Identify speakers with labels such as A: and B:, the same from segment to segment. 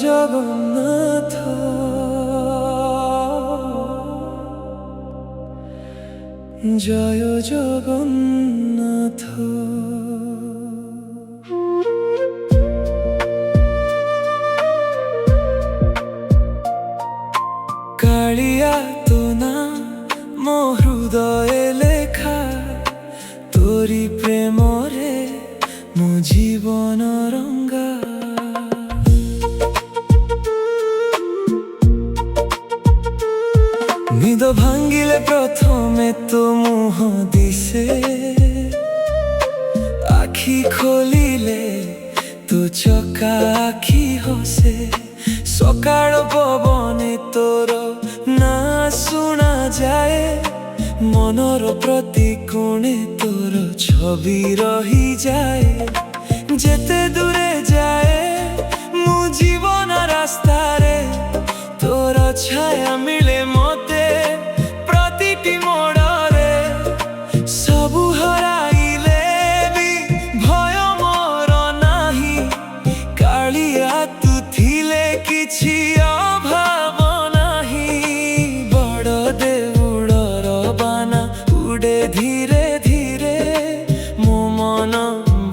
A: জগন্নাথ, জয় জগন্নাথ। কালিয়া তো না মো হৃদয়ে লেখা, তোরি প্রেমরে মো জীবন রঙ্গা। নিদ ভাঙ্গিলে প্রথমে তো মুহ দিশে, আখি খোলিলে তো চকা আখি হসে। সকাল পবনে তোর না শুনা যায়, মনর প্রতি কোণে তোর ছবি রহি যায়। যেতে দূরে যায় মু জীবন রাস্তারে, তোর ছায়া মিলে মতে প্রতিটি মোড়রে। সবু হরাইলে বি ভয় মোর নাহি, কালিয়া তু থিলে কিছু অভাব নাহি। বড় দেউড়র বানা উড়ে ধীরে ধীরে, মো মন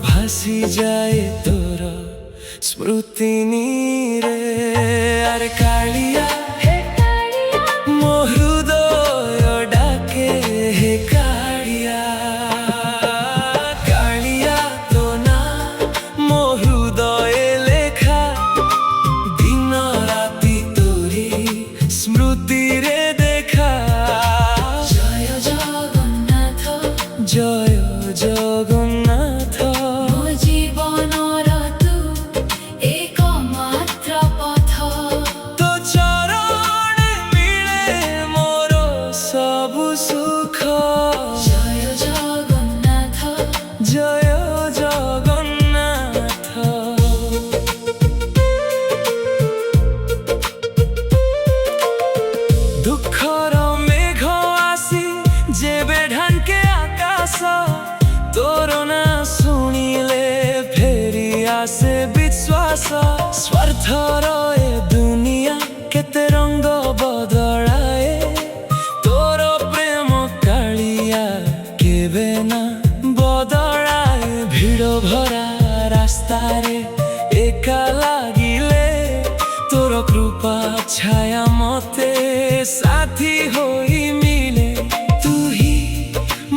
A: ভাসি যায় তোর স্মৃতি নীরে। আরে কালিয়া মো হৃদয় ডাকে, হে কালিয়া। কালিয়া তো না মো হৃদয়ে লেখা, দিন রাতি তোরি স্মৃতিরে দেখা। জয় জগন্নাথ, জয় জগন্নাথ।
B: মো জীবনর তু একমাত্র পথ,
A: তো চরণে মিলে মোর সবু সুখ।
B: জয় জগন্নাথ,
A: জয় জগন্নাথ। দুঃখর মেঘ আসি যেবে ঢাঙ্কে আকাশ, তোর না শুনিলে ফেরি আসে বিশ্বাস। স্বার্থর এ দুনিয়া কেতে রঙ্গ বদলায়, তোর প্রেম কালিয়া কেবে না বদলায়। ভিড় ভরা রাস্তারে একা লাগিলে, তোর কৃপা ছায়া মতে সাথী হই মিলে। তুহি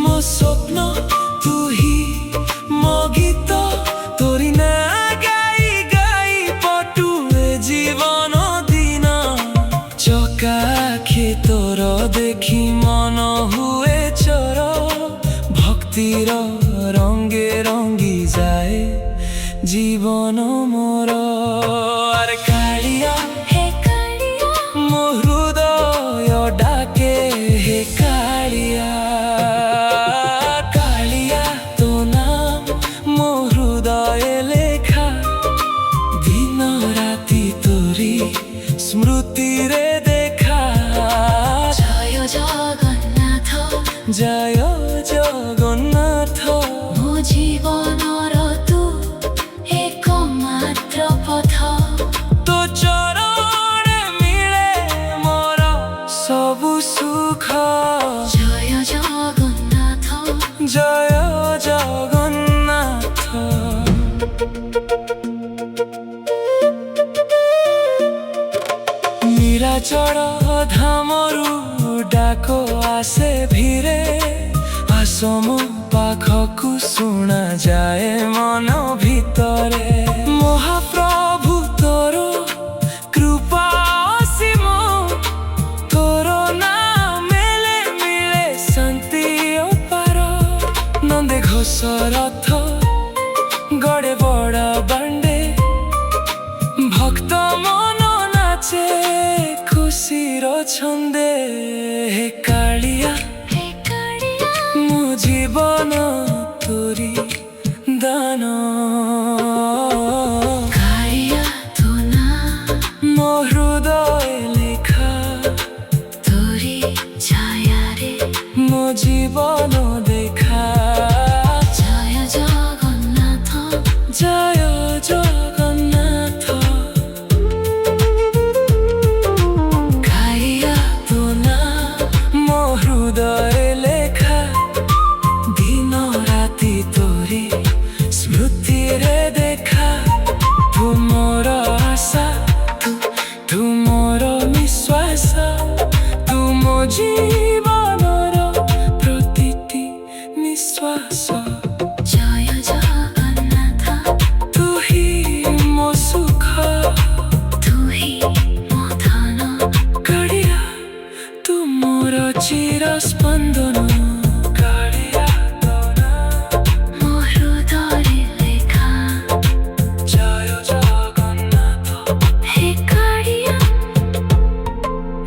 A: মো স্বপ্ন, তুহি মো গীত, তোরি না গাই গাই পটুয়ে জীবন দিন। চকা আখি তোর দেখি মন হুয়ে চোর, ভক্তির রঙ্গে রঙ্গি যায় জীবন মোর। আর কালিয়া
B: হে কালিয়া
A: মো হৃদয় ডাকে, হে কালিয়া। কালিয়া তো নাম মো হৃদয়ে লেখা, দিন রাতি তোরি স্মৃতিরে দেখা।
B: জয় জগন্নাথ,
A: জয় জগন্নাথ।
B: মো জীবনর তু একমাত্র পথ,
A: তো চরণে মিলে মোর সবু সুখ।
B: জয় জগন্নাথ,
A: জয় জগন্নাথ। নীলাচল ধামরু ডাক আসে ভিড়ে, আস ମୋ ପାଖକୁ ଶୁଣା ଯାଏ ମନ ଭିତରେ। ମହାପ୍ରଭୁ ତୋର କୃପା ଅସୀମ, ତୋର ନାମେଲେ ମିଳେ ଶାନ୍ତି ଅପାର। ନନ୍ଦେ ଘୋଷ ରଥ ଗଡ଼େ ବଡ଼ ବାଣ୍ଡେ, ଭକ୍ତ ମନ ନାଚେ ଖୁସିର ଛନ୍ଦେ। হে কালিয়া
B: হে কালিয়া
A: মো জীবন তোরি দান।
B: কালিয়া তো না
A: মো হৃদয় লেখা,
B: তোরি ছায়ারে
A: মো জীবন দেখা।
B: জয় জগন্নাথ,
A: জয় জগন্নাথ। ଜୀବନର ପ୍ରତିଟି ନିଶ୍ୱାସ
B: ଜୟ ଜଗନ୍ନାଥ
A: ତୁ ହିଁ ମୋ ସୁଖ
B: ତୁ ହିଁ ମୋ ଧନ
A: କାଳିଆ ତୁ ମୋର ଚିର ସ୍ପନ୍ଦନ କାଳିଆ ତୋ ନାଁ
B: ମୋ ହୃଦୟରେ ଲେଖା
A: ଜୟ ଜଗନ୍ନାଥ
B: ହେ କାଳିଆ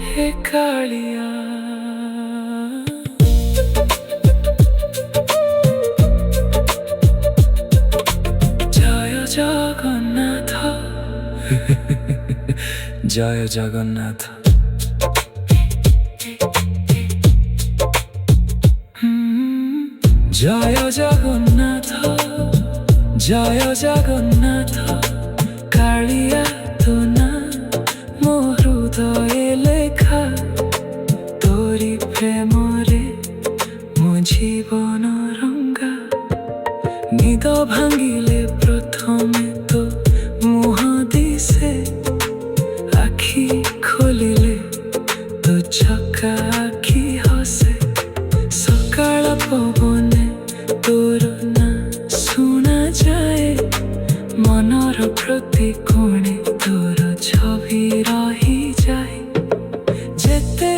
A: ହେ କାଳିଆ জয় জগন্নাথ জয় জগন্নাথ জয় জগন্নাথ জয় জগন্নাথ কালিয়া তো না মো হৃদয়ে লেখা তোরি প্রেমরে মো জীবন রঙ্গা নিদ ভাঙিলে প্রথমে তো মুহ দিশে আখি খোলিলে তো চকা আখি হসে সকাল পবনে তোর না শোনা যায় মনর প্রতি কোণে তোর ছবি রহি যায় যেতে